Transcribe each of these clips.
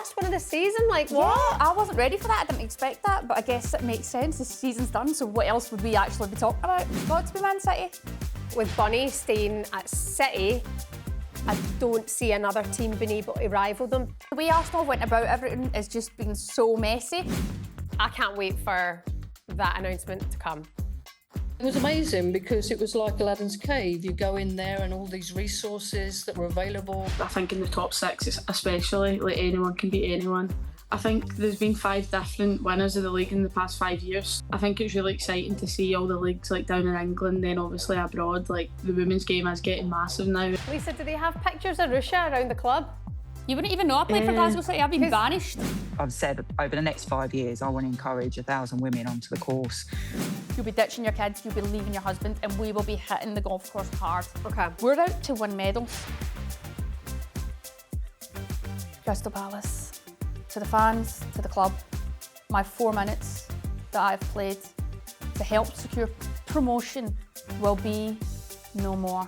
last one of the season, like what? Yeah, I wasn't ready for that, I didn't expect that, but I guess it makes sense, the season's done, so what else would we actually be talking about? Got to be Man City. With Bunny staying at City, I don't see another team being able to rival them. The way Arsenal went about everything has just been so messy. I can't wait for that announcement to come. It was amazing because it was like Aladdin's cave. You go in there and all these resources that were available. I think in the top six especially, like anyone can beat anyone. I think there's been 5 different winners of the league in the past 5 years. I think it's really exciting to see all the leagues like down in England, then obviously abroad. Like the women's game is getting massive now. Lisa, do they have pictures of Ruesha around the club? You wouldn't even know I played for Glasgow City, I've been banished. I've said over the next 5 years, I want to encourage 1,000 women onto the course. You'll be ditching your kids, you'll be leaving your husband, and we will be hitting the golf course hard. Okay. We're out to win medals. Crystal Palace, to the fans, to the club, my 4 minutes that I've played to help secure promotion will be no more.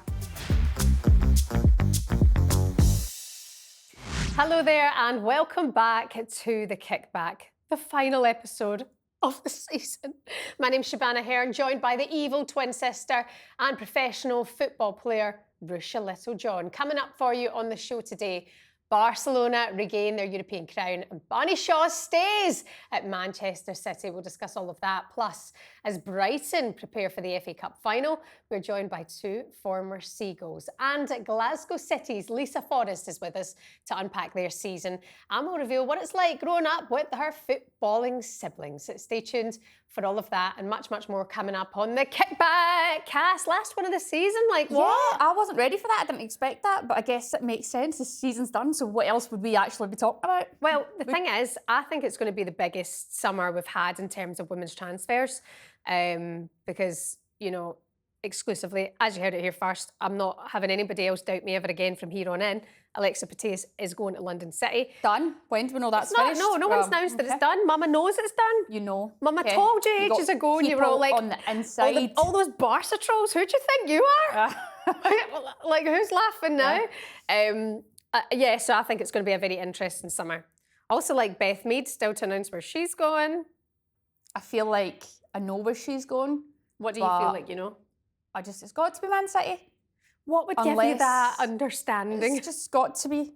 Hello there and welcome back to The Kickback, the final episode of the season. My name's Shebahn Aherne, joined by the evil twin sister and professional football player Ruesha Littlejohn. Coming up for you on the show today, Barcelona regain their European crown and Barney Shaw stays at Manchester City. We'll discuss all of that. Plus, as Brighton prepare for the FA Cup final, we're joined by 2 former Seagulls. And at Glasgow City's Lisa Forrest is with us to unpack their season and we'll reveal what it's like growing up with her footballing siblings. Stay tuned for all of that and much, much more coming up on the Kickback cast. Last one of the season, like what? Yeah, I wasn't ready for that, I didn't expect that, but I guess it makes sense, the season's done, so what else would we actually be talking about? Well, the thing is, I think it's going to be the biggest summer we've had in terms of women's transfers because, you know, exclusively, as you heard it here first, I'm not having anybody else doubt me ever again from here on in. Alexa Patis is going to London City. Done? When do we know that's finished? No one's announced that it's done. Mama knows it's done. You know. Mama told you ages ago and you were all like... on the inside. All those Barca trolls, who do you think you are? Like, who's laughing now? Yeah, so I think it's going to be a very interesting summer. Also, like Beth Mead still to announce where she's going. I feel like I know where she's going. What do you feel like you know? It's got to be Man City. What would give you that understanding? It's just got to be.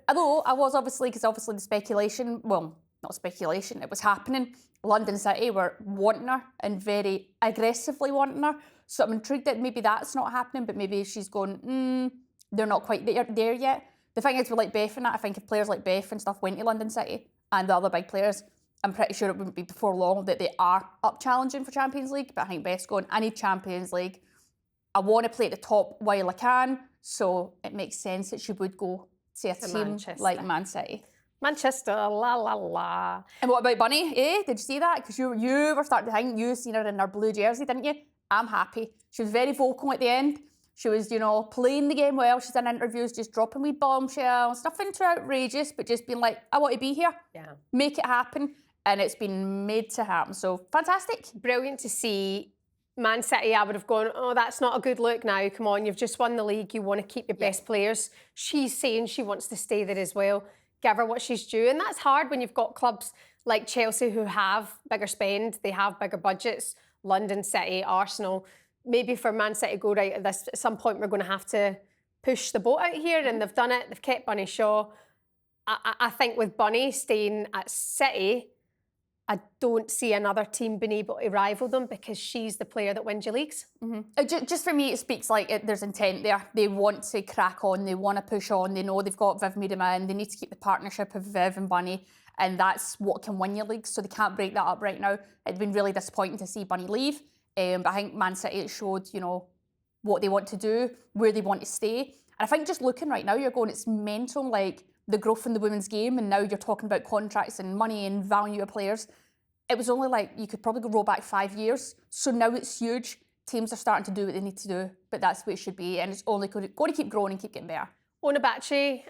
Although I was obviously the speculation, well, not speculation, it was happening. London City were wanting her and very aggressively wanting her. So I'm intrigued that maybe that's not happening, but maybe she's going, they're not quite there yet. The thing is, with like Beth and that, I think if players like Beth and stuff went to London City and the other big players, I'm pretty sure it wouldn't be before long that they are up challenging for Champions League. But I think Beth's going, I need Champions League. I want to play at the top while I can. So it makes sense that she would go to a team Manchester. like Man City. Manchester, la la la. And what about Bunny? Did you see that? Because you were starting to think, you seen her in her blue jersey, didn't you? I'm happy. She was very vocal at the end. She was, you know, playing the game well. She's in interviews, just dropping wee bombshells, nothing too outrageous, but just being like, I want to be here. Yeah. Make it happen. And it's been made to happen. So fantastic. Brilliant to see. Man City, I would have gone, oh, that's not a good look now. Come on, you've just won the league. You want to keep your best players. She's saying she wants to stay there as well. Give her what she's due. And that's hard when you've got clubs like Chelsea who have bigger spend. They have bigger budgets. London City, Arsenal. Maybe for Man City go, right, at some point we're going to have to push the boat out here. And they've done it. They've kept Bunny Shaw. I think with Bunny staying at City, I don't see another team being able to rival them because she's the player that wins your leagues. Just for me, it speaks like there's intent there. They want to crack on. They want to push on. They know they've got Viv Miedema in. They need to keep the partnership of Viv and Bunny. And that's what can win your leagues. So they can't break that up right now. It'd been really disappointing to see Bunny leave. But I think Man City showed, you know, what they want to do, where they want to stay. And I think just looking right now, you're going, it's mental, like the growth in the women's game. And now you're talking about contracts and money and value of players. It was only like, you could probably roll back 5 years. So now it's huge. Teams are starting to do what they need to do, but that's the way it should be. And it's only going to keep growing and keep getting better. Onabachi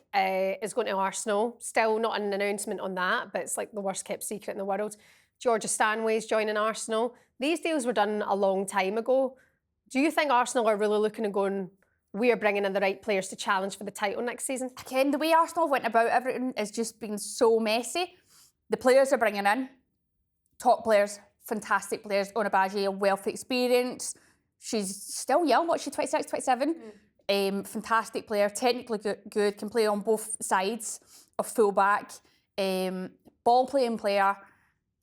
is going to Arsenal. Still not an announcement on that, but it's like the worst kept secret in the world. Georgia Stanway's joining Arsenal. These deals were done a long time ago. Do you think Arsenal are really looking and going, we are bringing in the right players to challenge for the title next season? Again, the way Arsenal went about everything has just been so messy. The players are bringing in top players, fantastic players. Onabaji, a wealth of experience. She's still young, what's she, 26, 27? Fantastic player, technically good, can play on both sides of full-back. Ball-playing player.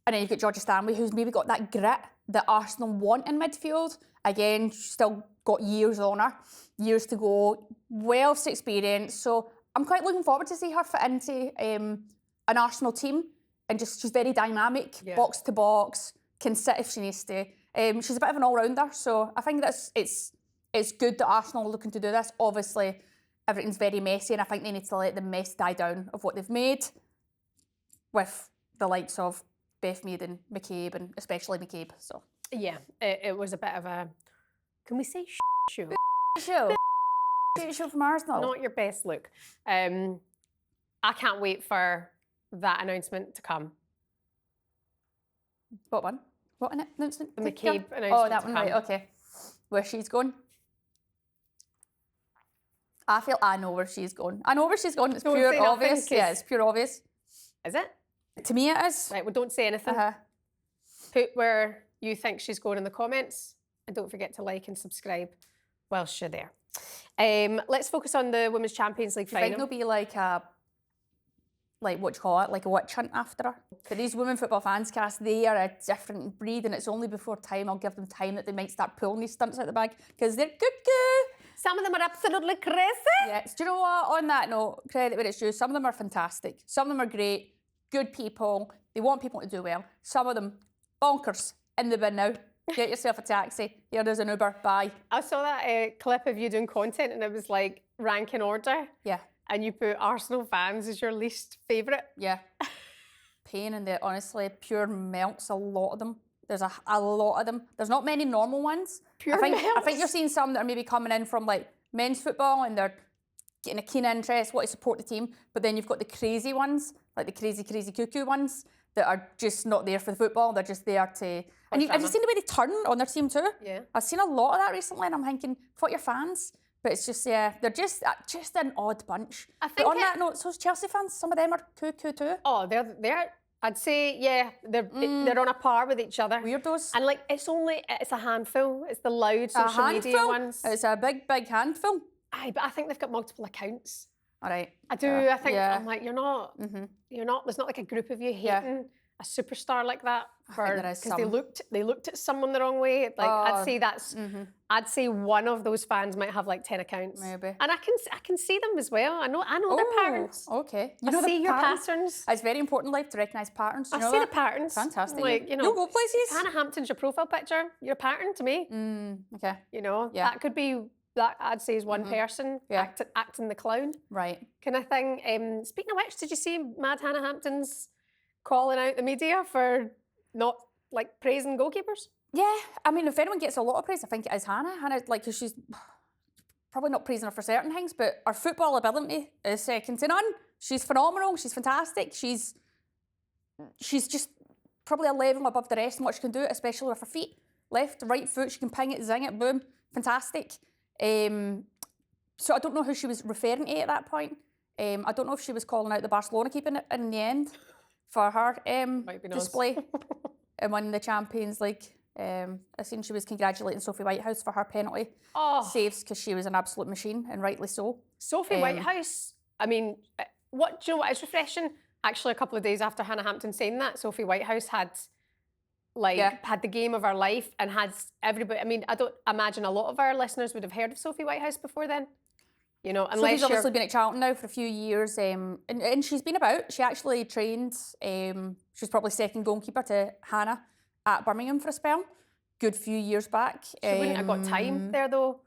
And then you've got Georgia Stanley, who's maybe got that grit that Arsenal want in midfield. Again, she's still got years on her, years to go, wealth of experience. So I'm quite looking forward to see her fit into an Arsenal team. And just, she's very dynamic, box to box, can sit if she needs to. She's a bit of an all-rounder, so I think it's good that Arsenal are looking to do this. Obviously, everything's very messy, and I think they need to let the mess die down of what they've made with the likes of Beth Mead and McCabe, and especially McCabe. So Yeah, it was a bit of a, can we say show? Show from Arsenal. Not your best look. I can't wait for that announcement to come. What one? What announcement? The McCabe announcement. Oh, that to one, come. right, okay. Where she's going? I feel I know where she's going. I know where she's going. It's Don't say pure nothing, obvious. 'cause- Yeah, it's pure obvious. Is it? To me, it is. Right, well, don't say anything. Put where you think she's going in the comments. And don't forget to like and subscribe whilst you're there. Let's focus on the Women's Champions League Do you think final. there'll be like a, like what do you call it, like a witch hunt after her? For these women football fans, Cass, they are a different breed, and it's only before time, I'll give them time, that they might start pulling these stunts out the bag, because they're good. Some of them are absolutely crazy. Yes, do you know what? On that note, credit where it's due, some of them are fantastic. Some of them are great, good people. They want people to do well. Some of them, bonkers, in the bin now. Get yourself a taxi. Here, there's an Uber. Bye. I saw that clip of you doing content, and it was like rank in order. Yeah, And you put Arsenal fans as your least favourite. yeah. Pain in the, honestly, pure melts, a lot of them. There's a lot of them. There's not many normal ones. Pure I melts. think you're seeing some that are maybe coming in from like men's football, and they're getting a keen interest, want to support the team. But then you've got the crazy ones, like the crazy cuckoo ones, that are just not there for the football. They're just there to... And have you seen the way they turn on their team too? Yeah. I've seen a lot of that recently, and I'm thinking, what your fans? But it's just, yeah, they're just an odd bunch. I But think on that note, so's Chelsea fans. Some of them are cuckoo too. Oh, they're. I'd say, yeah, they're on a par with each other. Weirdos. And like, it's a handful. It's the loud social media ones. It's a big handful. Aye, but I think they've got multiple accounts. All right. I do. I think I'm like, you're not. There's not like a group of you hating a superstar like that there is because they some. looked at someone the wrong way. Like I'd say that's. I'd say one of those fans might have like 10 accounts. Maybe. And I can see them as well. I know their patterns. Okay. I know the see your patterns. It's very important in life to recognise patterns. You I know see that? the patterns. Fantastic. Like, you know, You'll go places. Hannah Hampton's your profile picture. You're a pattern to me. Okay. You know, Yeah. that could be, that I'd say is one person acting the clown Right. kind of thing. Speaking of which, did you see Mad Hannah Hampton's calling out the media for not like praising goalkeepers? Yeah. I mean, if anyone gets a lot of praise, I think it is Hannah. Hannah, like, 'cause she's probably not praising her for certain things, but her football ability is second to none. She's phenomenal. She's fantastic. She's just probably a level above the rest in what she can do, especially with her feet. Left, right foot, she can ping it, zing it, boom. Fantastic. So I don't know who she was referring to at that point. I don't know if she was calling out the Barcelona keeping it in the end for her Might be nice. display and winning the Champions League. I seen she was congratulating Sophie Whitehouse for her penalty saves, because she was an absolute machine, and rightly so. Sophie Whitehouse, I mean, do you know what is refreshing? Actually, a couple of days after Hannah Hampton saying that, Sophie Whitehouse had the game of her life and had everybody. I mean, I don't imagine a lot of our listeners would have heard of Sophie Whitehouse before then. You know, unless Sophie's obviously been at Charlton now for a few years, and she's been about. She actually trained. She was probably second goalkeeper to Hannah at Birmingham for a spell. Good few years back. She wouldn't have got time there though.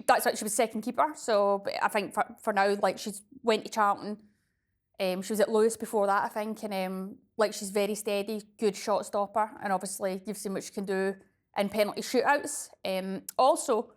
That's right. She was second keeper. So but I think for now, like, she's went to Charlton. She was at Lewis before that, I think, and like, she's very steady, good shot stopper, and obviously you've seen what she can do in penalty shootouts. Also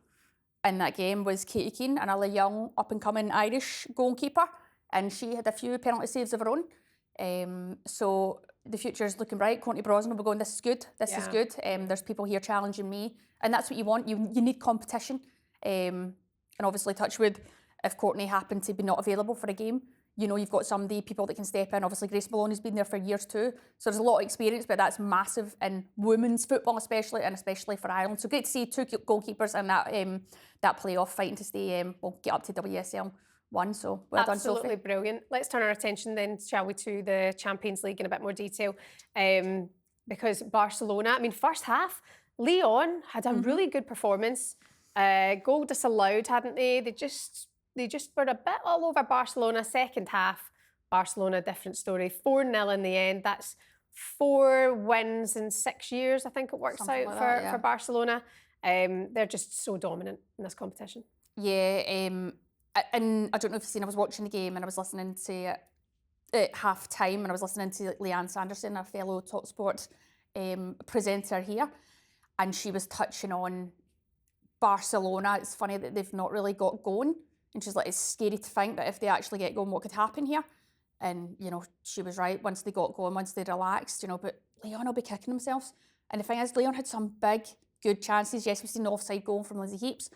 in that game was Katie Keane, another young up-and-coming Irish goalkeeper, and she had a few penalty saves of her own. So the future is looking bright. Conti Brosnan will be going, this is good, this is good. There's people here challenging me, and that's what you want. You need competition. And obviously, touch wood, if Courtney happened to be not available for a game, you know, you've got people that can step in. Obviously, Grace Maloney's been there for years too. So there's a lot of experience, but that's massive in women's football especially, and especially for Ireland. So great to see 2 goalkeepers in that playoff fighting to stay, get up to WSL 1. So well done, Sophie. Absolutely brilliant. Let's turn our attention then, shall we, to the Champions League in a bit more detail. Because Barcelona, I mean, first half, Lyon had a really good performance. Goal disallowed, hadn't they? They just were a bit all over Barcelona. Second half, Barcelona, different story. 4-0 in the end. That's 4 wins in 6 years, I think it works Something out like for Barcelona. They're just so dominant in this competition. Yeah, and I don't know if you've seen, I was watching the game and I was listening to it at half time, and I was listening to Leanne Sanderson, our fellow talkSPORT presenter here, and she was touching on Barcelona. It's funny that they've not really got going, and she's like, it's scary to think that if they actually get going, what could happen here? And, you know, she was right. Once they got going, once they relaxed, you know, but Lyon will be kicking themselves. And the thing is, Lyon had some big, good chances. Yes, we've seen the offside goal from Lizzie Heaps.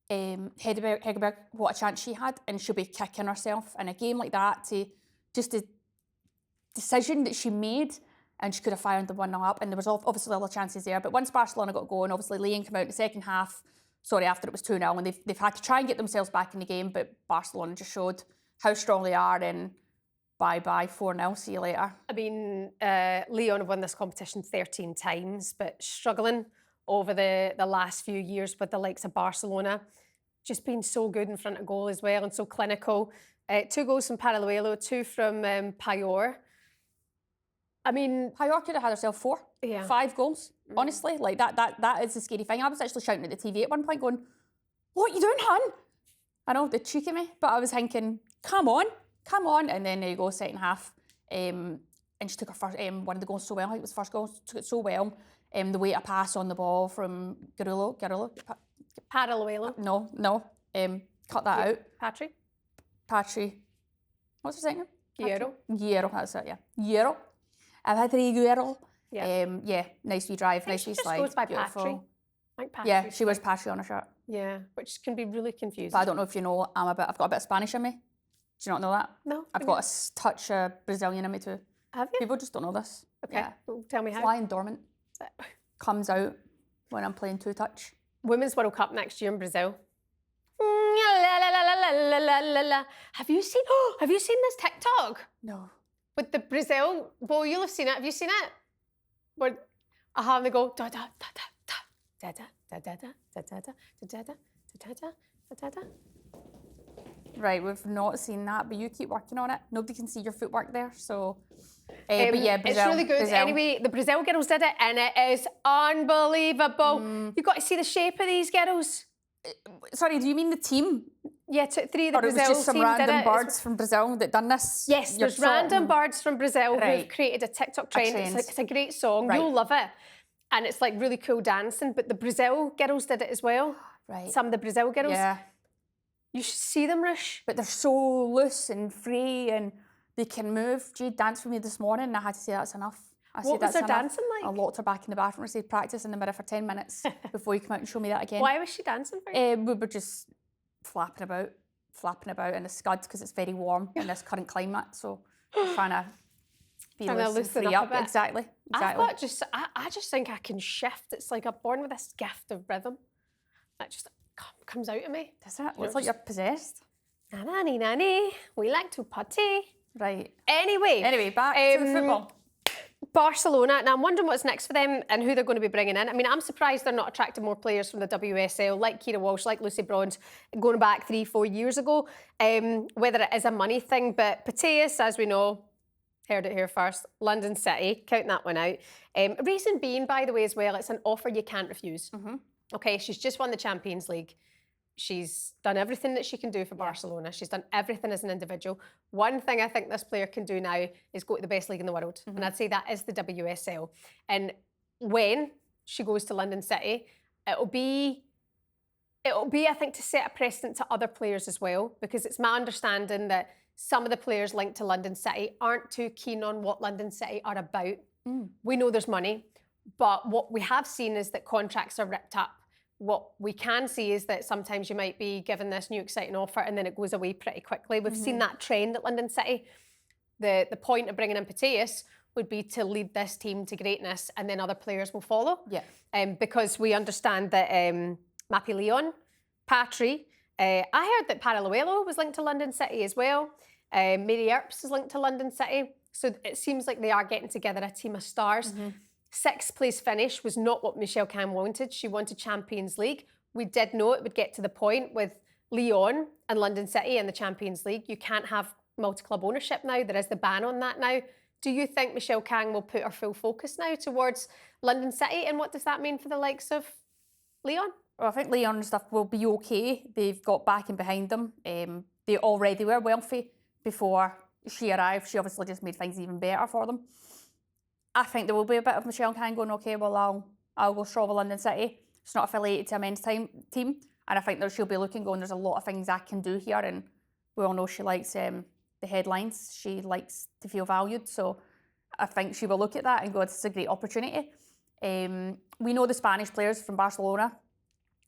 Hegerberg, what a chance she had, and she'll be kicking herself in a game like that. To just the decision that she made, and she could have fired the 1-0 up, and there was obviously other chances there. But once Barcelona got going, obviously Lyon came out in the second half, after it was 2-0, and they've had to try and get themselves back in the game, but Barcelona just showed how strong they are, and bye-bye, 4-0, see you later. I mean, Lyon have won this competition 13 times, but struggling over the last few years with the likes of Barcelona. Just being so good in front of goal as well, and so clinical. 2 goals from Paraluelo, 2 from Payor. I mean, Payor could have had herself 4, 5 goals. Honestly, like that is the scary thing. I was actually shouting at the TV at one point, going, "What are you doing, hun?" I know, they cheeky me, but I was thinking, come on. And then there you go, second half. And she took her first, one of the goals so well. I think it was the first goal, took it so well. The way to pass on the ball from Paraluelo. No. Cut that out. Patri. What's her second name? Guerrero, that's it, yeah. Guerrero. Patri Guerrero. Yeah, nice wee drive, nice wee slide. She goes by beautiful. Patri. Like Patri. Yeah, she wears Patri on her shirt. Yeah, which can be really confusing. But I don't know if you know, I've got a bit of Spanish in me. Do you not know that? No. I've got a touch of Brazilian in me too. Have you? People just don't know this. Okay, Yeah. well, tell me how. It's lying dormant. Comes out when I'm playing 2-touch. Women's World Cup next year in Brazil. Have you seen this TikTok? No. With the Brazil, well, you'll have seen it. Have you seen it? Where Aherne go da da da da da da da da da da da da da da da da. Right, we've not seen that, but you keep working on it. Nobody can see your footwork there, so. But yeah, Brazil. It's really good. Brazil. Anyway, the Brazil girls did it, and it is unbelievable. You've got to see the shape of these girls. Sorry, do you mean the team? Yeah, 3 of the Or it was Brazil just some team did random it. birds from Brazil that done this? Yes, there's random birds from Brazil Right. who've created a TikTok trend. It's a great song. Right. You'll love it. And it's like really cool dancing. But the Brazil girls did it as well. Right. Some of the Brazil girls. Yeah. You should see them, Rush. But they're so loose and free and they can move. Jade danced with me this morning and I had to say that's enough. What was their dancing like? I locked her back in the bathroom. I said, practice in the mirror for 10 minutes before you come out and show me that again. Why was she dancing for you? We were just flapping about in the scud because it's very warm in this current climate. So we're trying to be loose and free up. Exactly. I just think I can shift. It's like I'm born with this gift of rhythm. That just comes out of me. Does it? Looks like you're possessed. Nanny, we like to party. Right. Anyway, back to the football. Barcelona. Now, I'm wondering what's next for them and who they're going to be bringing in. I mean, I'm surprised they're not attracting more players from the WSL, like Kira Walsh, like Lucy Bronze, going back 3-4 years ago, whether it is a money thing. But Pateas, as we know, heard it here first, London City, counting that one out. Reason being, by the way, as well, it's an offer you can't refuse. Mm-hmm. Okay, she's just won the Champions League. She's done everything that she can do for Barcelona. She's done everything as an individual. One thing I think this player can do now is go to the best league in the world. Mm-hmm. And I'd say that is the WSL. And when she goes to London City, it'll be, I think, to set a precedent to other players as well, because it's my understanding that some of the players linked to London City aren't too keen on what London City are about. We know there's money, but what we have seen is that contracts are ripped up what we can see is that sometimes you might be given this new exciting offer and then it goes away pretty quickly. We've seen that trend at London City. The point of bringing in Pateus would be to lead this team to greatness, and then other players will follow. Yeah. Because we understand that Mappy Leon, Patry, I heard that Paraluelo was linked to London City as well. Mary Earps is linked to London City. So it seems like they are getting together a team of stars. Sixth place finish was not what Michelle Kang wanted. She wanted Champions League. We did know it would get to the point with Lyon and London City in the Champions League. You can't have multi-club ownership now. There is the ban on that now. Do you think Michelle Kang will put her full focus now towards London City? And what does that mean for the likes of Lyon? Well, I think Leon and stuff will be okay. They've got backing behind them. They already were wealthy before she arrived. She obviously just made things even better for them. I think there will be a bit of Michelle Kang going, okay, well, I'll go straw with London City. It's not affiliated to a men's team. And I think that she'll be looking, going, there's a lot of things I can do here. And we all know she likes the headlines. She likes to feel valued. So I think she will look at that and go, this is a great opportunity. We know the Spanish players from Barcelona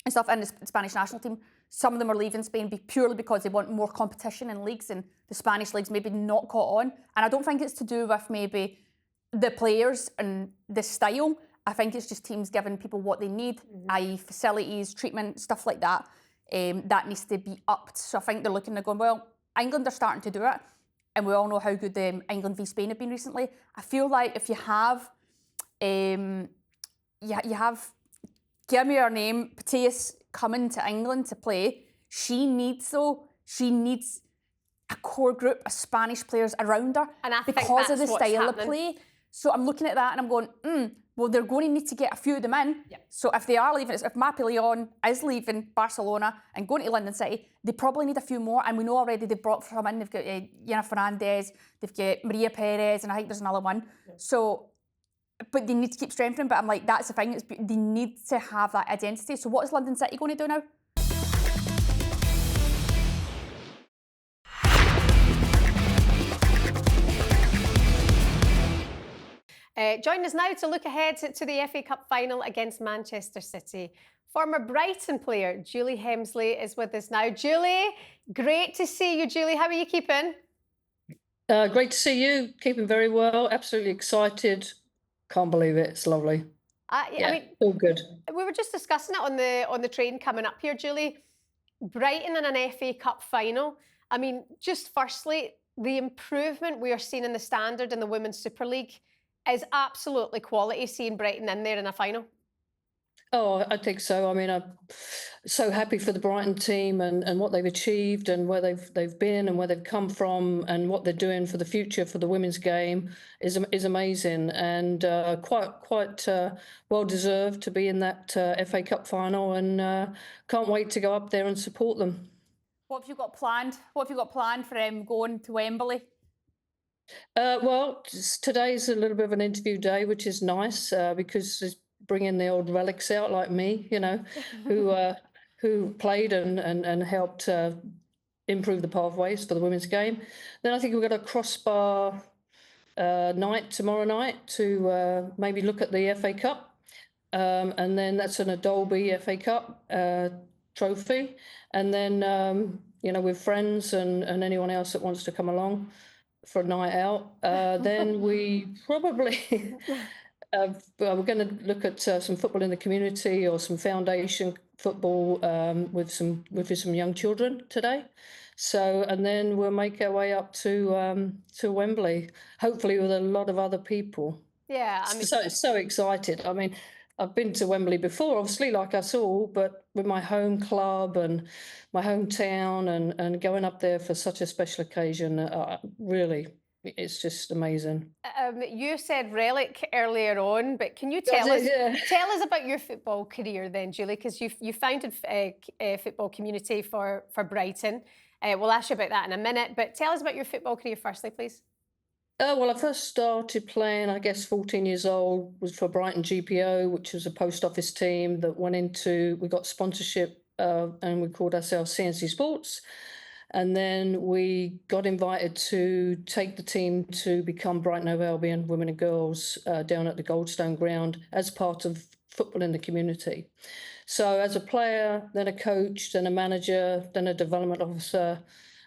and stuff in the Spanish national team. Some of them are leaving Spain purely because they want more competition in leagues, and the Spanish leagues maybe not caught on. And I don't think it's to do with maybe the players and the style. I think it's just teams giving people what they need, i.e. facilities, treatment, stuff like that. That needs to be upped. So I think they're looking, they're going, well, England are starting to do it. And we all know how good England v Spain have been recently. I feel like if you have, you have, give me her name, Pateus coming to England to play, she needs a core group of Spanish players around her, and I think because of the that's what's style happening. of play. So I'm looking at that and I'm going, well, they're going to need to get a few of them in. Yeah. So if they are leaving, if Mappy Leon is leaving Barcelona and going to London City, they probably need a few more. And we know already they've brought some in. They've got Yana Fernandez, they've got Maria Perez, and I think there's another one. Yeah. So, but they need to keep strengthening. But I'm like, that's the thing. They need to have that identity. So what is London City going to do now? Join us now to look ahead to the FA Cup final against Manchester City. Former Brighton player Julie Hemsley is with us now. Julie, great to see you, Julie. How are you keeping? Great to see you. Keeping very well. Absolutely excited. Can't believe it. It's lovely. I mean, all good. We were just discussing it on the train coming up here, Julie. Brighton in an FA Cup final. I mean, just firstly, the improvement we are seeing in the standard in the Women's Super League is absolutely quality, seeing Brighton in there in a final. Oh, I think so. I mean, I'm so happy for the Brighton team and what they've achieved and where they've been and where they've come from and what they're doing for the future for the women's game is amazing, and quite well deserved to be in that FA Cup final, and can't wait to go up there and support them. What have you got planned? What have you got planned for going to Wembley? Well, today's a little bit of an interview day, which is nice because it's bringing the old relics out, like me, you know, who played and helped improve the pathways for the women's game. Then I think we've got a crossbar night tomorrow night to maybe look at the FA Cup, and then that's an Dolby FA Cup trophy, and then you know, with friends and anyone else that wants to come along for a night out. Then we probably we're going to look at some football in the community or some foundation football with some young children today. So, and then we'll make our way up to Wembley, hopefully with a lot of other people. Yeah, I mean, so excited. I mean, I've been to Wembley before, obviously, like us all, but with my home club and my hometown, and going up there for such a special occasion, really, it's just amazing. You said relic earlier on, but can you tell us about your football career then, Julie? Because you founded a football community for Brighton. We'll ask you about that in a minute, but tell us about your football career firstly, please. Well, I first started playing, I guess, 14 years old, was for Brighton GPO, which was a post office team that went into, we got sponsorship and we called ourselves CNC Sports. And then we got invited to take the team to become Brighton Hove Albion Women and Girls down at the Goldstone Ground as part of football in the community. So as a player, then a coach, then a manager, then a development officer,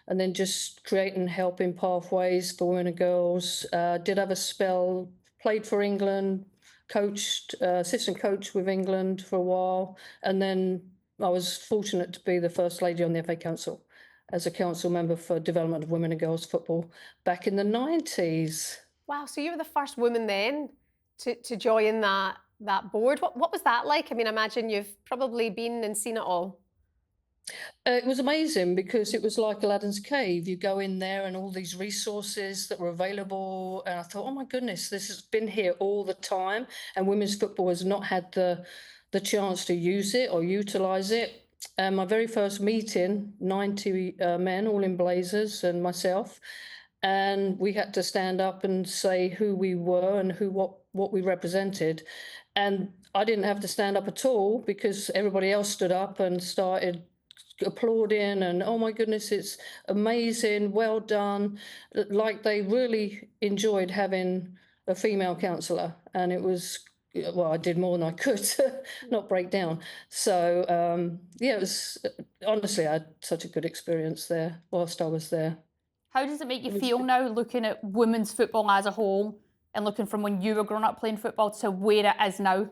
and then just creating helping pathways for women and girls. Did have a spell, played for England, coached, assistant coach with England for a while, and then I was fortunate to be the first lady on the FA Council as a council member for development of women and girls football back in the 90s. Wow, so you were the first woman then to join that board. What was that like? I mean, I imagine you've probably been and seen it all. It was amazing because it was like Aladdin's cave. You go in there and all these resources that were available. And I thought, oh my goodness, this has been here all the time. And women's football has not had the chance to use it or utilise it. My very first meeting, 90 men, all in blazers, and myself. And we had to stand up and say who we were and what we represented. And I didn't have to stand up at all because everybody else stood up and started applauding and, oh my goodness, it's amazing, well done. Like they really enjoyed having a female councillor, and it was, well, I did more than I could not break down. So yeah, it was, honestly, I had such a good experience there whilst I was there. How does it make you feel now, looking at women's football as a whole and looking from when you were growing up playing football to where it is now?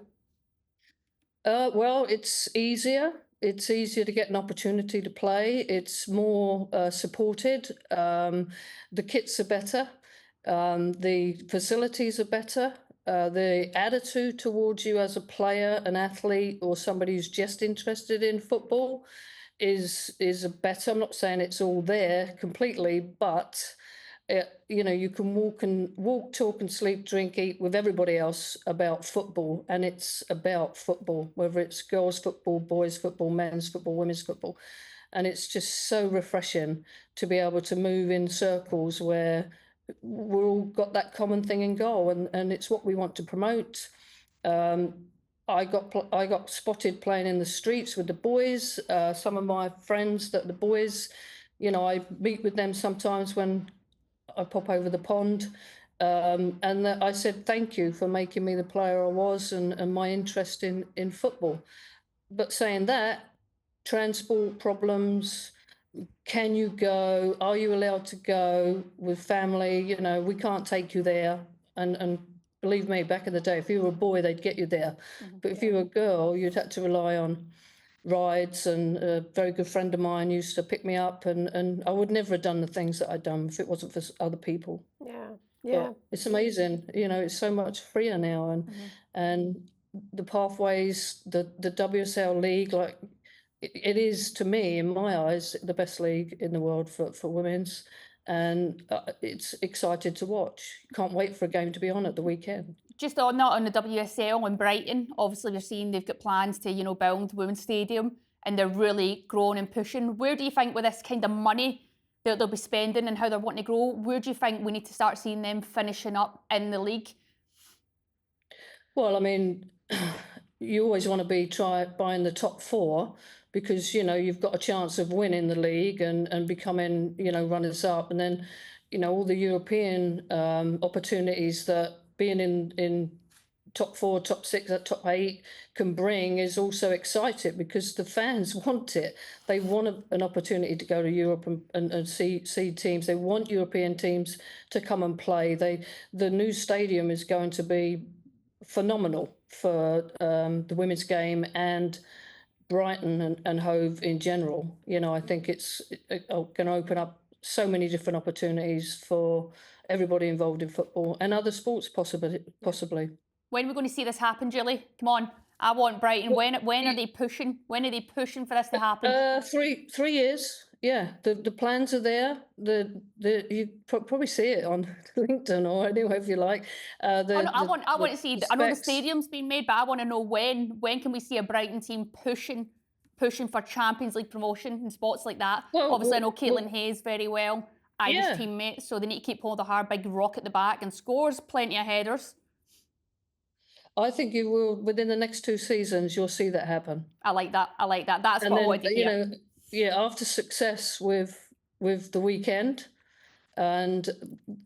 Well, it's easier. It's easier to get an opportunity to play. It's more supported. The kits are better. The facilities are better. The attitude towards you as a player, an athlete, or somebody who's just interested in football is better. I'm not saying it's all there completely, but you know, you can walk, talk, and sleep, drink, eat with everybody else about football, and it's about football, whether it's girls' football, boys' football, men's football, women's football, and it's just so refreshing to be able to move in circles where we're all got that common thing in goal, and it's what we want to promote. I got spotted playing in the streets with the boys. Some of my friends that the boys, you know, I meet with them sometimes when I pop over the pond, and I said thank you for making me the player I was and my interest in football. But saying that, transport problems, can you go? Are you allowed to go with family? You know, we can't take you there. And believe me, back in the day, if you were a boy, they'd get you there. But if you were a girl, you'd have to rely on rides, and a very good friend of mine used to pick me up, and I would never have done the things that I'd done if it wasn't for other people. Yeah, yeah. But it's amazing, you know, it's so much freer now, and the pathways, the WSL league, like it is, to me, in my eyes, the best league in the world for women's, and it's excited to watch. Can't wait for a game to be on at the weekend. Just on that, on the WSL in Brighton, obviously we're seeing they've got plans to, you know, build the women's stadium, and they're really growing and pushing. Where do you think, with this kind of money that they'll be spending and how they're wanting to grow, where do you think we need to start seeing them finishing up in the league? Well, I mean, you always want to be buying the top four, because, you know, you've got a chance of winning the league and becoming, you know, runners up, and then, you know, all the European opportunities that being in top four, top six, top eight can bring is also exciting, because the fans want it. They want an opportunity to go to Europe and see teams. They want European teams to come and play. The new stadium is going to be phenomenal for the women's game and Brighton and Hove in general. You know, I think it's going to open up so many different opportunities for everybody involved in football and other sports, possibly. When are we going to see this happen, Julie? Come on, I want Brighton. When are they pushing? When are they pushing for this to happen? 3 years. Yeah, the plans are there. You probably see it on LinkedIn or anywhere if you like. I want to see. I know the stadium's been made, but I want to know when. When can we see a Brighton team pushing for Champions League promotion and spots like that? Well, obviously, I know Caitlin Hayes very well, Irish teammate, so they need to keep hold of her big rock at the back and scores plenty of headers. I think you will, within the next 2 seasons, you'll see that happen. I like that. That's what I wanted to hear. You know, yeah, after success with the weekend, and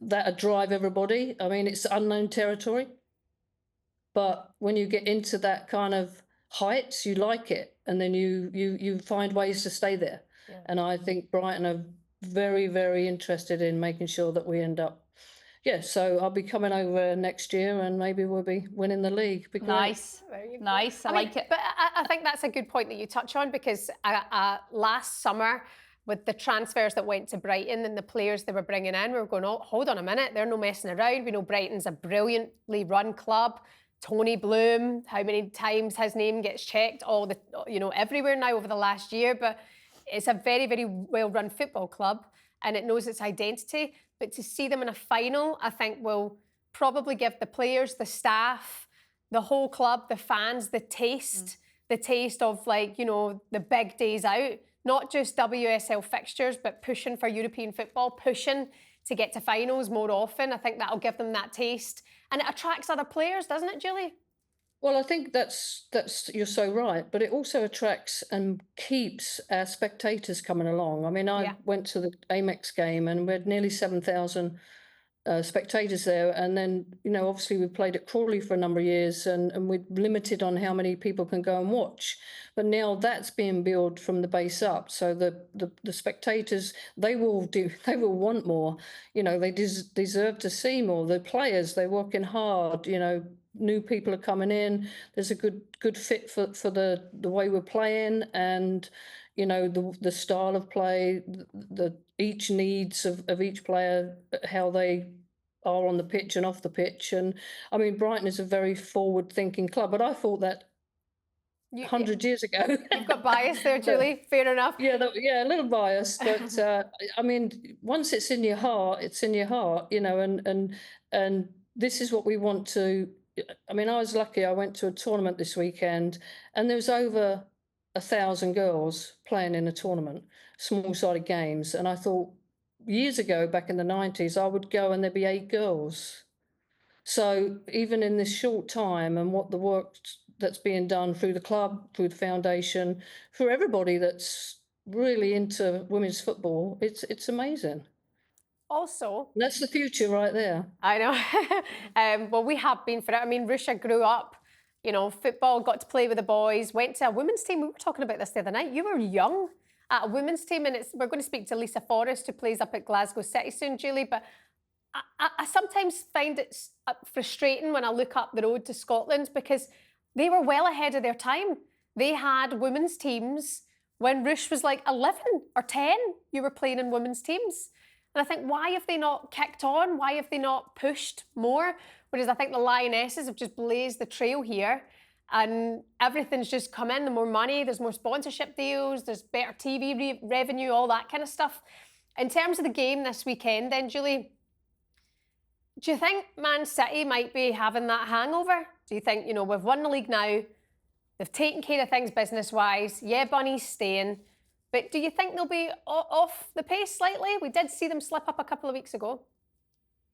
that'll drive everybody. I mean, it's unknown territory, but when you get into that kind of heights, you like it. and then you find ways to stay there. Yeah. And I think Brighton are very, very interested in making sure that we end up. Yeah, so I'll be coming over next year, and maybe we'll be winning the league. Be great. Nice, There you go. nice. I mean, like it. But I think that's a good point that you touch on, because last summer, with the transfers that went to Brighton and the players they were bringing in, we were going, oh, hold on a minute, they're no messing around. We know Brighton's a brilliantly run club. Tony Bloom, how many times his name gets checked everywhere now over the last year, but it's a very, very well-run football club and it knows its identity. But to see them in a final, I think will probably give the players, the staff, the whole club, the fans, the taste of the big days out. Not just WSL fixtures, but pushing for European football, pushing to get to finals more often. I think that'll give them that taste. And it attracts other players, doesn't it, Julie? Well, I think that's you're so right, but it also attracts and keeps our spectators coming along. I mean, I went to the Amex game and we had nearly 7,000 spectators there, and then obviously we played at Crawley for a number of years, and we're limited on how many people can go and watch. But now that's being built from the base up, so the spectators, they will want more. They deserve to see more. The players, they're working hard. New people are coming in. There's a good fit for the way we're playing, and the style of play, the each needs of each player, how they are on the pitch and off the pitch. And I mean, Brighton is a very forward-thinking club, but I thought that 100 years ago. You've got bias there, Julie. Fair enough. Yeah, a little bias, but I mean, once it's in your heart, it's in your heart, and this is what we want to. I mean, I was lucky. I went to a tournament this weekend, and there was over 1,000 girls playing in a tournament, small-sided games. And I thought, years ago, back in the 90s, I would go and there'd be 8 girls. So even in this short time, and what the work that's being done through the club, through the foundation, for everybody that's really into women's football, it's amazing. Also, that's the future right there. I know. Well, we have been for it. I mean, Ruesha grew up, football, got to play with the boys, went to a women's team. We were talking about this the other night. You were young at a women's team, and we're going to speak to Lisa Forrest, who plays up at Glasgow City soon, Julie. But I sometimes find it frustrating when I look up the road to Scotland, because they were well ahead of their time. They had women's teams when Rush was like 11 or 10. You were playing in women's teams. And I think, why have they not kicked on? Why have they not pushed more? Whereas I think the Lionesses have just blazed the trail here, and everything's just come in. The more money, there's more sponsorship deals, there's better TV revenue, all that kind of stuff. In terms of the game this weekend then, Julie, do you think Man City might be having that hangover? Do you think, we've won the league now, they've taken care of things business-wise, yeah, Bunny's staying, but do you think they'll be off the pace slightly? We did see them slip up a couple of weeks ago.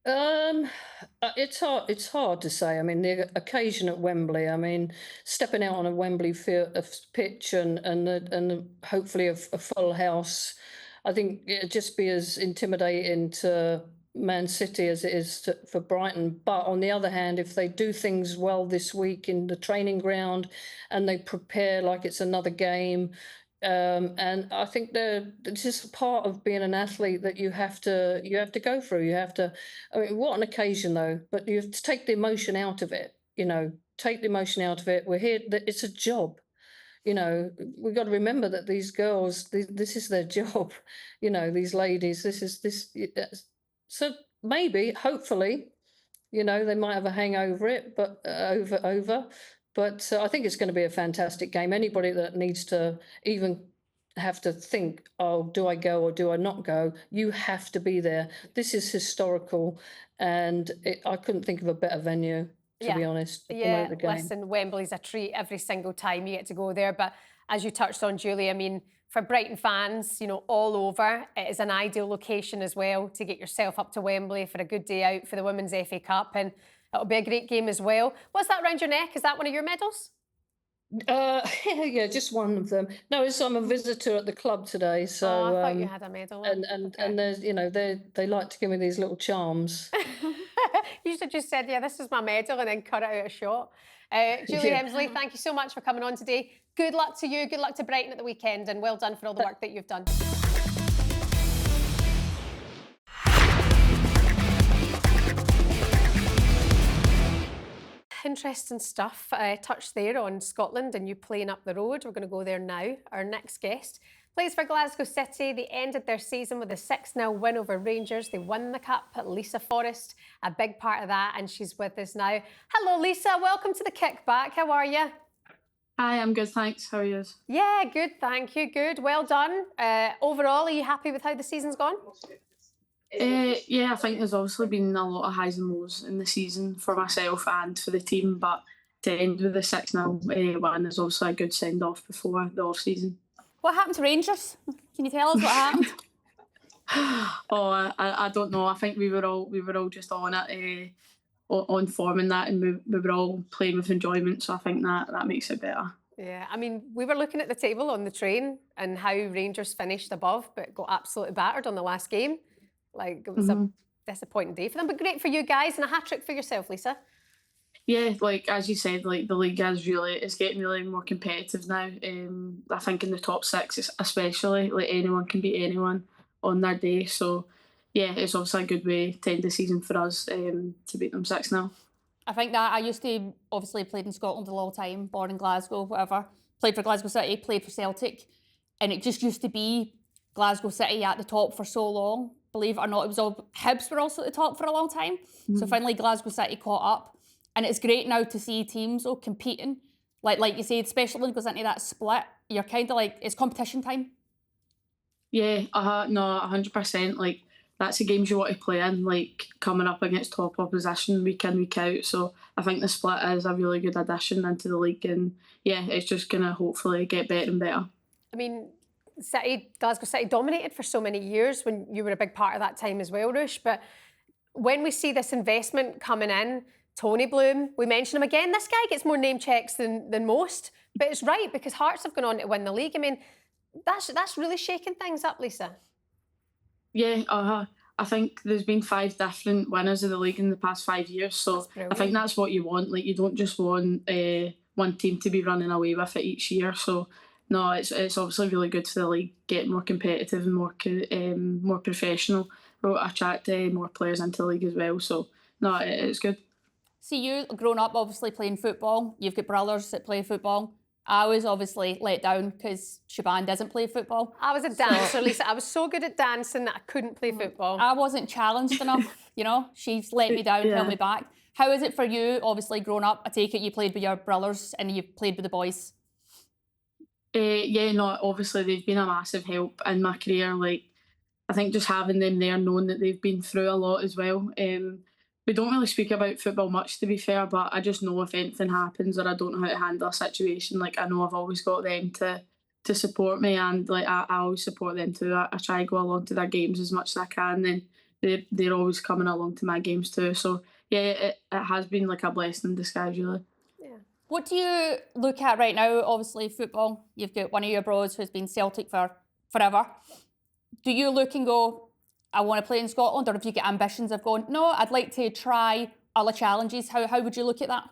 It's hard to say. I mean, the occasion at Wembley. I mean, stepping out on a Wembley pitch and hopefully a full house. I think it'd just be as intimidating to Man City as it is for Brighton. But on the other hand, if they do things well this week in the training ground and they prepare like it's another game. And I think it's just part of being an athlete that you have to go through. You have to. I mean, what an occasion though! But you have to take the emotion out of it. Take the emotion out of it. We're here. It's a job. We've got to remember that these girls, this is their job. These ladies. So maybe, hopefully, they might have a hangover it, but over. But I think it's going to be a fantastic game. Anybody that needs to even have to think, oh, do I go or do I not go? You have to be there. This is historical, and I couldn't think of a better venue, to be honest, to promote the game. Listen, Wembley's a treat every single time you get to go there. But as you touched on, Julie, I mean, for Brighton fans, all over, it is an ideal location as well to get yourself up to Wembley for a good day out for the Women's FA Cup, and it'll be a great game as well. What's that around your neck? Is that one of your medals? Yeah, just one of them. No, I'm a visitor at the club today, so. I thought you had a medal. And there's they like to give me these little charms. You should have just said, yeah, this is my medal, and then cut it out a shot. Julie Hemsley, thank you so much for coming on today. Good luck to you. Good luck to Brighton at the weekend, and well done for all the work that you've done. Interesting stuff. Touched there on Scotland and you playing up the road. We're going to go there now. Our next guest plays for Glasgow City. They ended their season with a 6-0 win over Rangers. They won the cup. Lisa Forrest, a big part of that, and she's with us now. Hello, Lisa. Welcome to the Kickback. How are you? Hi, I'm good, thanks. How are you? Yeah, good. Thank you. Good. Well done. Overall, are you happy with how the season's gone? Yeah, I think there's obviously been a lot of highs and lows in the season for myself and for the team, but to end with the 6-0 win is obviously a good send-off before the off-season. What happened to Rangers? Can you tell us what happened? I don't know. I think we were all just on it, on form and that, and we were all playing with enjoyment. So I think that makes it better. Yeah, I mean, we were looking at the table on the train and how Rangers finished above, but got absolutely battered on the last game. Like, it was a disappointing day for them, but great for you guys, and a hat-trick for yourself, Lisa. Yeah, like as you said, like the league is getting really more competitive now. I think in the top six, especially, like anyone can beat anyone on their day. So yeah, it's obviously a good way to end the season for us to beat them 6-0. I think that I used to obviously played in Scotland a long time, born in Glasgow, whatever. Played for Glasgow City, played for Celtic, and it just used to be Glasgow City at the top for so long. Believe it or not, it was all Hibs were also at the top for a long time. So finally Glasgow City caught up. And it's great now to see teams all competing. Like you said, especially when it goes into that split, you're kind of like, it's competition time. Yeah, no, 100%. Like, that's the games you want to play in, like coming up against top opposition week in, week out. So I think the split is a really good addition into the league. And yeah, it's just going to hopefully get better and better. I mean, Glasgow City dominated for so many years when you were a big part of that time as well, Rush. But when we see this investment coming in, Tony Bloom, we mention him again. This guy gets more name checks than most, but it's right because Hearts have gone on to win the league. I mean, that's really shaking things up, Lisa. Yeah, I think there's been 5 different winners of the league in the past 5 years. So I think that's what you want. Like, you don't just want one team to be running away with it each year. So no, it's obviously really good for the league, getting more competitive and more professional. We'll attract more players into the league as well. So no, it's good. See, you grown up obviously playing football. You've got brothers that play football. I was obviously let down because Shebahn doesn't play football. I was a dancer, Lisa. I was so good at dancing that I couldn't play football. I wasn't challenged enough, you know. She's let me down, held me back. How is it for you, obviously, growing up? I take it you played with your brothers and you played with the boys. Yeah, no, obviously they've been a massive help in my career. Like, I think just having them there, knowing that they've been through a lot as well. We don't really speak about football much, to be fair, but I just know if anything happens or I don't know how to handle a situation, like, I know I've always got them to support me, and like I always support them too. I try to go along to their games as much as I can, and they're always coming along to my games too. So yeah, it has been like a blessing in disguise, really. Yeah. What do you look at right now? Obviously, football. You've got one of your bros who's been Celtic for forever. Do you look and go, I want to play in Scotland, or if you get ambitions of going, no, I'd like to try other challenges? How would you look at that?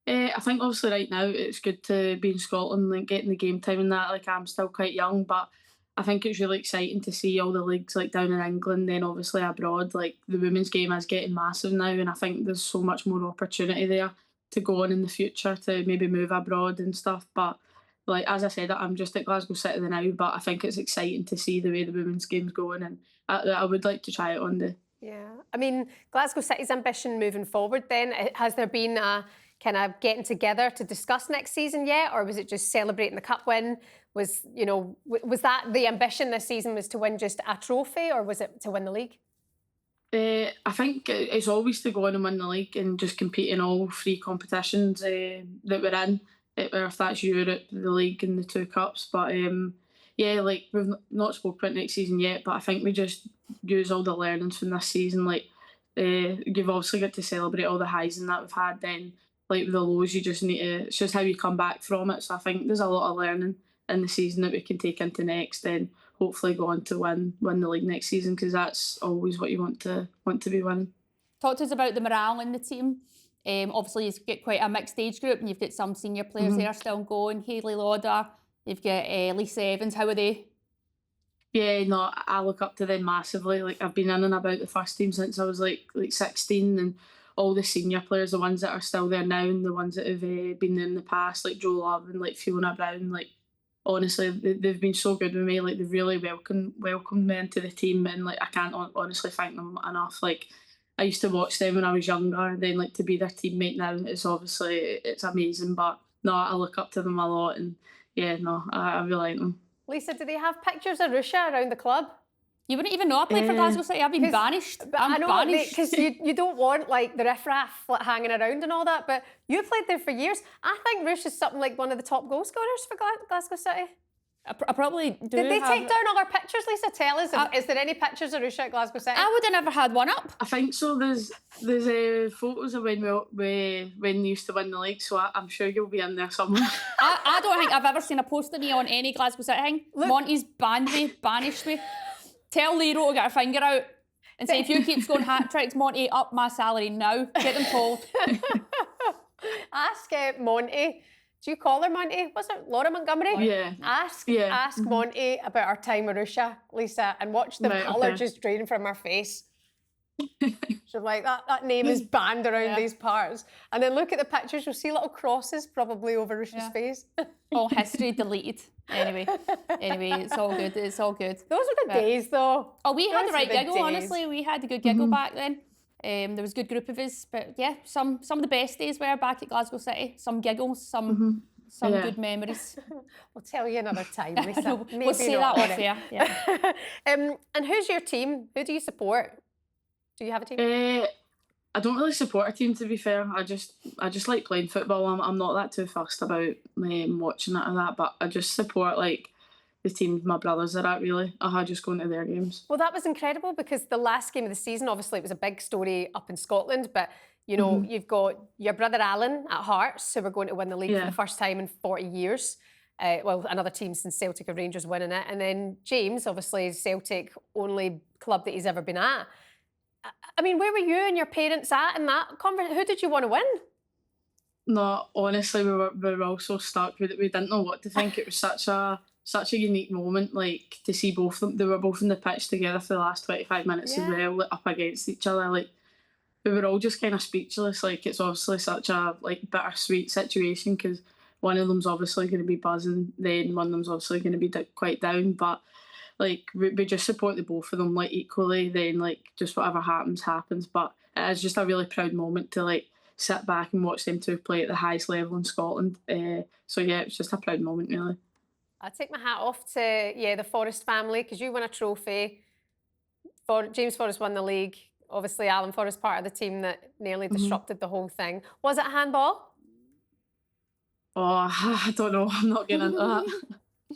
I think obviously right now it's good to be in Scotland and getting the game time and that. Like, I'm still quite young, but I think it's really exciting to see all the leagues like down in England, then obviously abroad. Like, the women's game is getting massive now, and I think there's so much more opportunity there to go on in the future to maybe move abroad and stuff. But like, as I said, I'm just at Glasgow City now, but I think it's exciting to see the way the women's game's going, and I would like to try it on the. Yeah, I mean, Glasgow City's ambition moving forward then, has there been a kind of getting together to discuss next season yet, or was it just celebrating the cup win? Was that the ambition this season, was to win just a trophy, or was it to win the league? I think it's always to go on and win the league and just compete in all 3 competitions that we're in, if that's Europe, the league and the 2 cups. But yeah, like, we've not spoken about next season yet, but I think we just use all the learnings from this season. Like, you've obviously got to celebrate all the highs and that we've had, then like with the lows, you just need to, it's just how you come back from it. So I think there's a lot of learning in the season that we can take into next, and hopefully go on to win the league next season, because that's always what you want to be winning. Talk to us about the morale in the team. Obviously, you've got quite a mixed age group, and you've got some senior players there still going. Hayley Lauder, you've got Lisa Evans. How are they? Yeah, no, I look up to them massively. Like, I've been in and about the first team since I was like 16, and all the senior players, the ones that are still there now, and the ones that have been there in the past, like Jo Love and like Fiona Brown, like honestly, they've been so good with me. Like, they've really welcomed me into the team, and like I can't honestly thank them enough. Like, I used to watch them when I was younger, and then like to be their teammate now, it's amazing. But no, I look up to them a lot, and yeah, no, I really like them. Lisa, do they have pictures of Ruesha around the club? You wouldn't even know I played for Glasgow City. I've been banished. I'm banished. Because you don't want like the riffraff like, hanging around and all that, but you played there for years. I think Ruesha's something like one of the top goal scorers for Glasgow City. I probably do. Did they take down all our pictures, Lisa? Tell us, is there any pictures of Ruesha at Glasgow City? I would have never had one up. I think so. There's photos of when they used to win the league, so I'm sure you'll be in there somewhere. I don't think I've ever seen a post of me on any Glasgow City thing. Monty's banned me, banished me. Tell Lero to get her finger out and say, if you keep scoring hat tricks, Monty, up my salary now. Get them told. Ask Monty. Do you call her Monty? Was it Laura Montgomery? Yeah. Ask Monty about our time with Ruesha, Lisa, and watch the colour just drain from her face. She's like, that name is banned around these parts. And then look at the pictures, you'll see little crosses probably over Ruesha's face. All history deleted. Anyway, it's all good. It's all good. Those were the days, though. Oh, we had the right giggle, days. honestly. We had a good giggle back then. There was a good group of us. But yeah, some of the best days were back at Glasgow City. Some giggles, some good memories. We'll tell you another time, Lisa. We'll say that off here. Yeah. And who's your team? Who do you support? Do you have a team? I don't really support a team, to be fair. I just like playing football. I'm not that too fussed about watching it or that, but I just support like the team my brothers are at, really. Just going to their games. Well, that was incredible because the last game of the season, obviously it was a big story up in Scotland, but you know, you've got your brother Alan at Hearts, who were going to win the league for the first time in 40 years. Well, another team since Celtic and Rangers winning it. And then James, obviously Celtic, only club that he's ever been at. I mean, where were you and your parents at in that conversation? Who did you want to win? No, honestly, we were all so stuck with it. We didn't know what to think. It was such a unique moment, like to see both of them. They were both on the pitch together for the last 25 minutes as well, like, up against each other. Like, we were all just kind of speechless. Like, it's obviously such a like bittersweet situation because one of them's obviously going to be buzzing, then one of them's obviously going to be quite down. But like, we just support the both of them like equally. Then like, just whatever happens. But it is just a really proud moment to like sit back and watch them two play at the highest level in Scotland. So yeah, it's just a proud moment, really. I take my hat off to the Forrest family because you won a trophy. James Forrest won the league. Obviously, Alan Forrest part of the team that nearly disrupted the whole thing. Was it handball? Oh, I don't know. I'm not getting into that.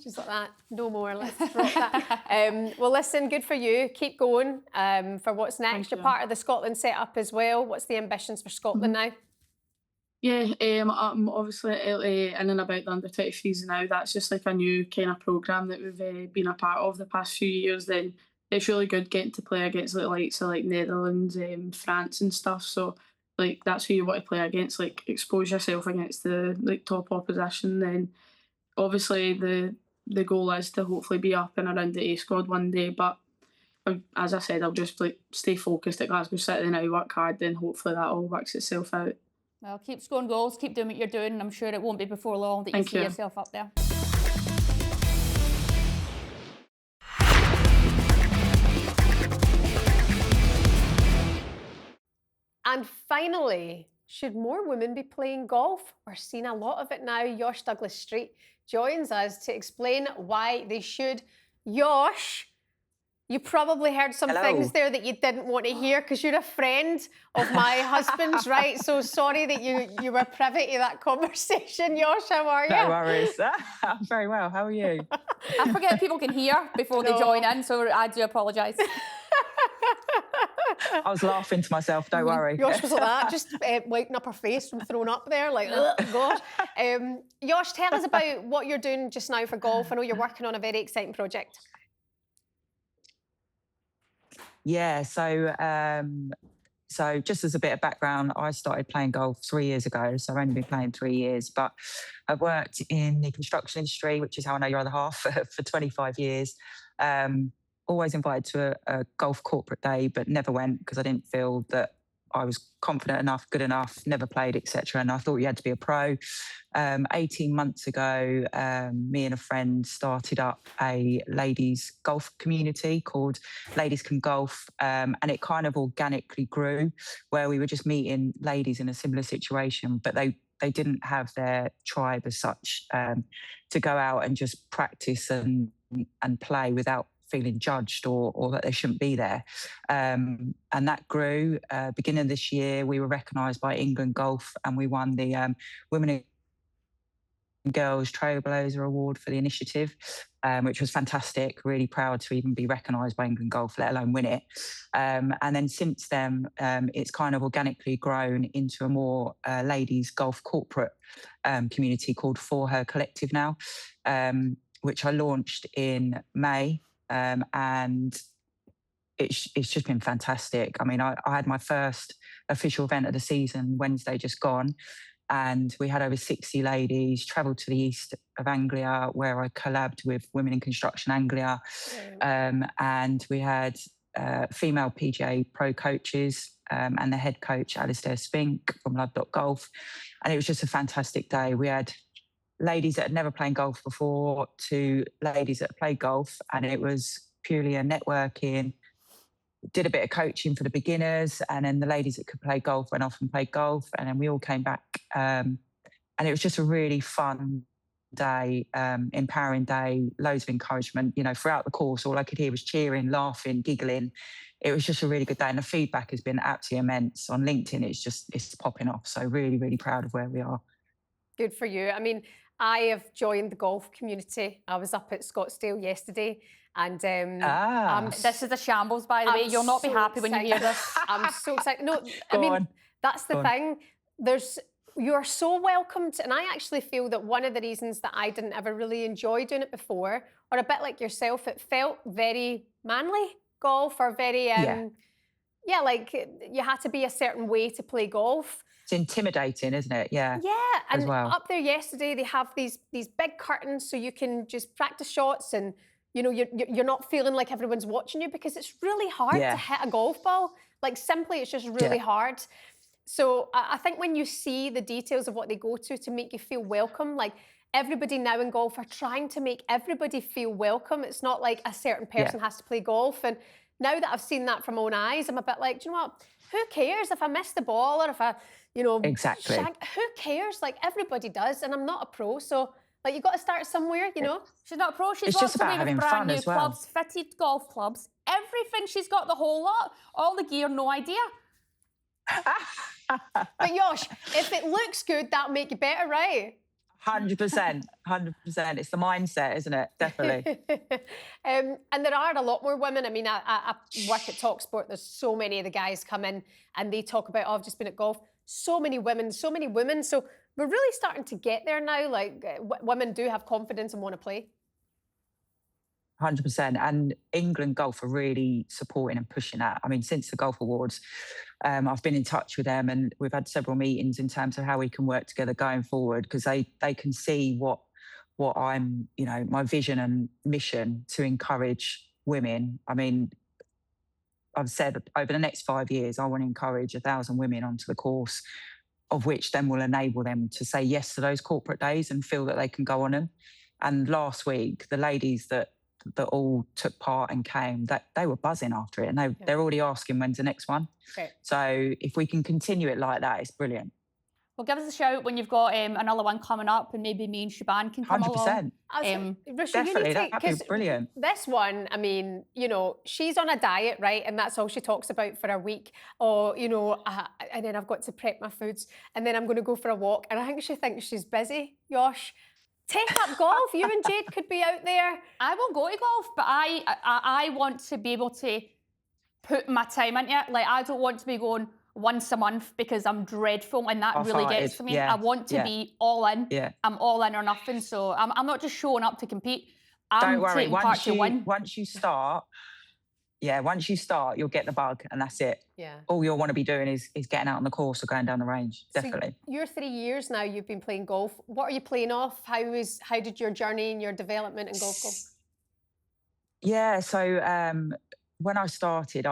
She's like that. No more. Let's drop that. Well, listen, good for you. Keep going for what's next. You're part of the Scotland setup as well. What's the ambitions for Scotland now? Yeah, I'm obviously in and about the under-23s now. That's just like a new kind of programme that we've been a part of the past few years. Then it's really good getting to play against the likes of like Netherlands, France and stuff. So like that's who you want to play against. Like expose yourself against the like top opposition. Then obviously the goal is to hopefully be up and around the A squad one day. But as I said, I'll just like stay focused at Glasgow City now, work hard, then hopefully that all works itself out. Well, keep scoring goals, keep doing what you're doing, and I'm sure it won't be before long that you see yourself up there. And finally, should more women be playing golf? We're seeing a lot of it now. Yosh Douglas-Street joins us to explain why they should. Yosh, you probably heard some things there that you didn't want to hear because you're a friend of my husband's, right? So sorry that you were privy to that conversation. Yosh, how are you? No worries. I'm very well. How are you? I forget people can hear before they join in, so I do apologise. I was laughing to myself, don't worry. Yosh was like that, just wiping up her face from throwing up there, like, oh, gosh. Yosh, tell us about what you're doing just now for golf. I know you're working on a very exciting project. Yeah, so So just as a bit of background, I started playing golf 3 years ago. So I've only been playing 3 years, but I've worked in the construction industry, which is how I know your other half, for 25 years. Always invited to a golf corporate day, but never went because I didn't feel that I was confident enough, good enough, never played, etc. And I thought you had to be a pro. 18 months ago, me and a friend started up a ladies golf community called Ladies Can Golf. And it kind of organically grew, where we were just meeting ladies in a similar situation, but they didn't have their tribe as such, to go out and just practice and play without feeling judged or that they shouldn't be there. And that grew. Beginning of this year, we were recognised by England Golf, and we won the Women and Girls Trailblazer Award for the initiative, which was fantastic. Really proud to even be recognised by England Golf, let alone win it. And then since then, it's kind of organically grown into a more ladies golf corporate community called For Her Collective now, which I launched in May. And it's just been fantastic. I mean, I had my first official event of the season Wednesday just gone, and we had over 60 ladies, travelled to the east of Anglia, where I collabed with Women in Construction Anglia. And we had female PGA pro coaches and the head coach, Alistair Spink from Love.golf. And it was just a fantastic day. We had ladies that had never played golf before to ladies that played golf, and it was purely a networking. Did a bit of coaching for the beginners, and then the ladies that could play golf went off and played golf, and then we all came back, and it was just a really fun day, empowering day, loads of encouragement. You know, throughout the course, all I could hear was cheering, laughing, giggling. It was just a really good day, and the feedback has been absolutely immense. On LinkedIn, it's popping off. So really, really proud of where we are. Good for you. I mean, I have joined the golf community. I was up at Scottsdale yesterday, and this is a shambles, by the way. You'll not be happy when you hear this. I'm so excited. No, I mean, that's the thing. You're so welcomed, and I actually feel that one of the reasons that I didn't ever really enjoy doing it before, or a bit like yourself, it felt very manly golf, or very like you had to be a certain way to play golf. It's intimidating, isn't it? Yeah. Yeah, and up there yesterday they have these big curtains, so you can just practice shots, and you know you're not feeling like everyone's watching you, because it's really hard to hit a golf ball. Like, simply, it's just really hard. So I think when you see the details of what they go to make you feel welcome, like everybody now in golf are trying to make everybody feel welcome. It's not like a certain person has to play golf. And now that I've seen that from my own eyes, I'm a bit like, do you know what? Who cares if I miss the ball, or if I, exactly. Who cares? Like, everybody does, and I'm not a pro, so like, you've got to start somewhere, you know. She's not a pro. She's walked away with brand new clubs, fitted golf clubs, everything. She's got the whole lot, all the gear, no idea. But Yosh, if it looks good, that'll make you better, right? 100%, 100%. It's the mindset, isn't it? Definitely. And there are a lot more women. I mean, I work at talkSPORT. There's so many of the guys come in and they talk about, I've just been at golf. So many women, so many women. So we're really starting to get there now. Like, women do have confidence and want to play. 100%. And England Golf are really supporting and pushing that. I mean, since the Golf Awards, I've been in touch with them, and we've had several meetings in terms of how we can work together going forward, because they can see what I'm, my vision and mission to encourage women. I mean, I've said over the next 5 years, I want to encourage 1,000 women onto the course, of which then will enable them to say yes to those corporate days and feel that they can go on them. And last week, the ladies that all took part and came, that they were buzzing after it, and they're already asking when's the next one. Okay. So if we can continue it like that, it's brilliant. Well, give us a shout when you've got another one coming up, and maybe me and Shebahn can come 100%. along. Definitely, that'd be brilliant. This one, I mean, she's on a diet, right? And that's all she talks about for a week. Or, and then I've got to prep my foods, and then I'm going to go for a walk. And I think she thinks she's busy, Yosh. Take up golf. You and Jade could be out there. I will go to golf, but I want to be able to put my time into it. Like, I don't want to be going once a month, because I'm dreadful, and that really gets to me. I want to be all in. I'm all in or nothing. So I'm not just showing up to compete. I'm don't worry. taking part to win. Once you start, yeah, once you start, you'll get the bug, and that's it. Yeah. All you'll want to be doing is getting out on the course or going down the range. Definitely. So you're 3 years now. You've been playing golf. What are you playing off? How did your journey and your development in golf go? Yeah. So when I started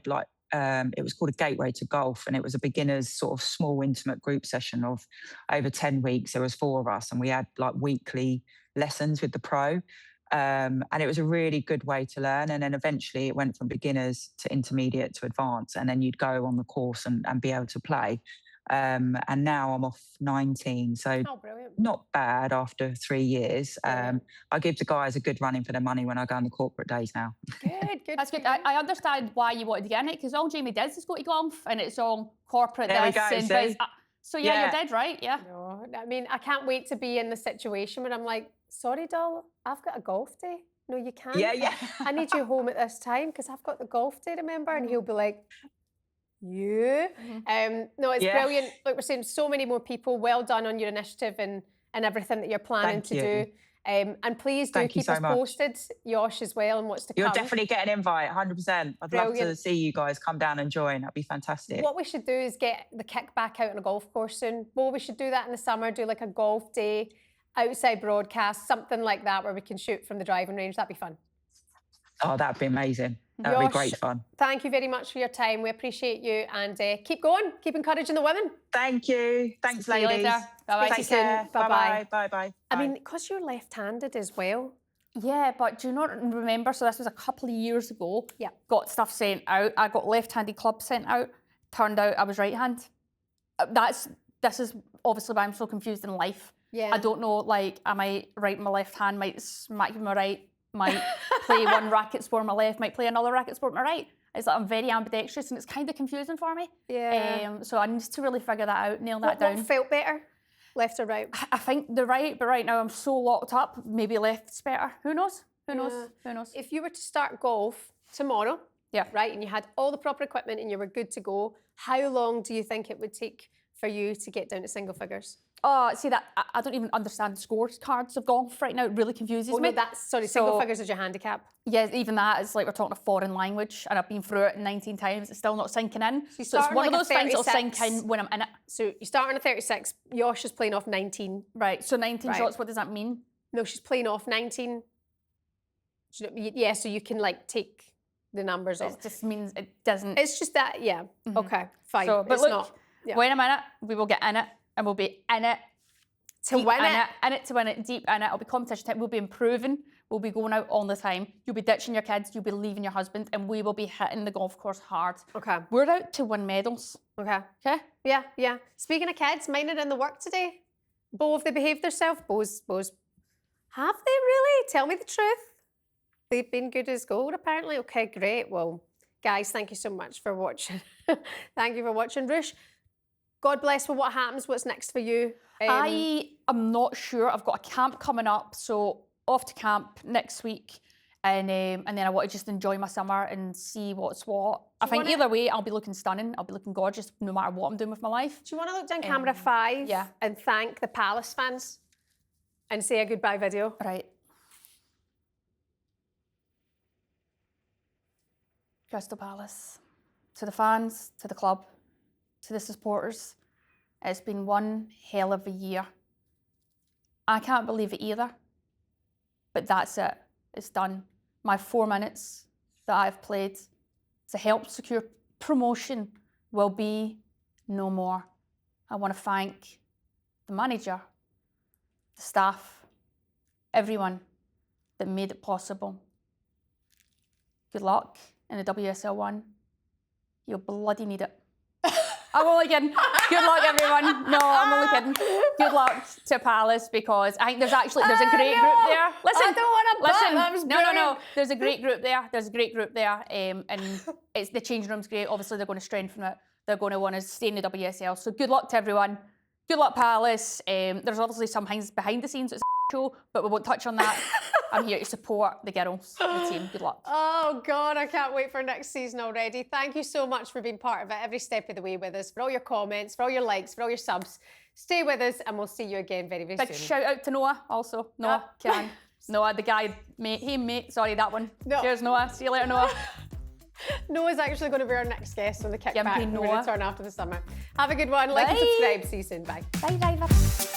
like it was called a Gateway to Golf, and it was a beginners sort of small intimate group session of over 10 weeks. There was 4 of us, and we had like weekly lessons with the pro. And it was a really good way to learn. And then eventually it went from beginners to intermediate to advanced. And then you'd go on the course and be able to play. And now I'm off 19. So not bad after 3 years. I give the guys a good running for their money when I go on the corporate days now. Good. That's good. I understand why you wanted to get in it, because all Jamie does is go to golf and it's all corporate. There we go, see? So yeah, you're dead right, yeah. No, I mean, I can't wait to be in the situation where I'm like, sorry, doll, I've got a golf day. No, you can't. Yeah. I need you home at this time because I've got the golf day, remember? And he'll be like, you? No, it's brilliant. Like we're saying, so many more people. Well done on your initiative and everything that you're planning to do. And please do keep us posted, Yosh, as well, and what's to come. You'll definitely get an invite, 100%. I'd love to see you guys come down and join. That'd be fantastic. What we should do is get the kick back out on a golf course soon. Well, we should do that in the summer, do like a golf day, outside broadcast, something like that, where we can shoot from the driving range. That'd be fun. Oh, that'd be amazing. That'd be great fun. Thank you very much for your time. We appreciate you, and keep going. Keep encouraging the women. Thank you. Thanks, ladies. See you later. Bye-bye. Take care. Bye-bye. Bye-bye. I mean, because you're left-handed as well. Yeah, but do you not remember? So this was a couple of years ago. Yeah. Got stuff sent out. I got left-handed clubs sent out. Turned out I was right-hand. This is obviously why I'm so confused in life. Yeah. I don't know, like, am I right with my left hand, might smack with my right, might play one racket sport with my left, might play another racket sport with my right. It's like I'm very ambidextrous and it's kind of confusing for me. Yeah. So I need to really figure that out, nail that down. What felt better? Left or right? I think the right, but right now I'm so locked up, maybe left's better. Who knows? Who knows? Who knows? If you were to start golf tomorrow, right, and you had all the proper equipment and you were good to go, how long do you think it would take for you to get down to single figures? Oh, see that, I don't even understand scorecards of golf right now. It really confuses me. No, single figures is your handicap. Yeah, even that is like we're talking a foreign language and I've been through it 19 times, it's still not sinking in. So it's one of those things that'll sink in when I'm in it. So you start on a 36, Yosh is playing off 19. Right, so 19 shots, what does that mean? No, she's playing off 19. Yeah, so you can like take the numbers off. It just means it doesn't. It's just that, yeah. Okay, fine. So, but it's look, not. Yeah. Wait a minute, we will get in it and we'll be in it. To win it. In it to win it, deep in it. It'll be competition time. We'll be improving. We'll be going out all the time. You'll be ditching your kids. You'll be leaving your husband, and we will be hitting the golf course hard. Okay. We're out to win medals. Okay. Okay. Yeah. Speaking of kids, mine are in the work today. Bo, have they behaved themselves? Bo's. Have they really? Tell me the truth. They've been good as gold, apparently. Okay, great. Well, guys, thank you so much for watching. Thank you for watching, Rush. God bless for what happens. What's next for you? I am not sure. I've got a camp coming up, so off to camp next week, and then I want to just enjoy my summer and see what's what. I think either way, I'll be looking stunning. I'll be looking gorgeous, no matter what I'm doing with my life. Do you want to look down camera 5 and thank the Palace fans and say a goodbye video? Right. Crystal Palace, to the fans, to the club, to the supporters. It's been one hell of a year. I can't believe it either, but that's it. It's done. My 4 minutes that I've played to help secure promotion will be no more. I want to thank the manager, the staff, everyone that made it possible. Good luck in the WSL 1. You'll bloody need it. I'm only kidding. Good luck, everyone. No, I'm only kidding. Good luck to Palace, because I think there's a great group there. Listen, I don't want to butt. That was brilliant. No. There's a great group there. And it's the changing room's great. Obviously, they're going to strengthen it. They're going to want to stay in the WSL. So good luck to everyone. Good luck, Palace. There's obviously some things behind the scenes. It's a show, but we won't touch on that. I'm here to support the girls, the team. Good luck. Oh, God, I can't wait for next season already. Thank you so much for being part of it every step of the way with us, for all your comments, for all your likes, for all your subs. Stay with us, and we'll see you again very, very soon. Big shout out to Noah also. Noah, Noah, the guy, mate. Hey, mate. Sorry, that one. No. Cheers, Noah. See you later, Noah. Noah's actually going to be our next guest on the Kickback when we Noah. return after the summer. Have a good one. Like and Bye. subscribe. See you soon. Bye. Bye, Diver.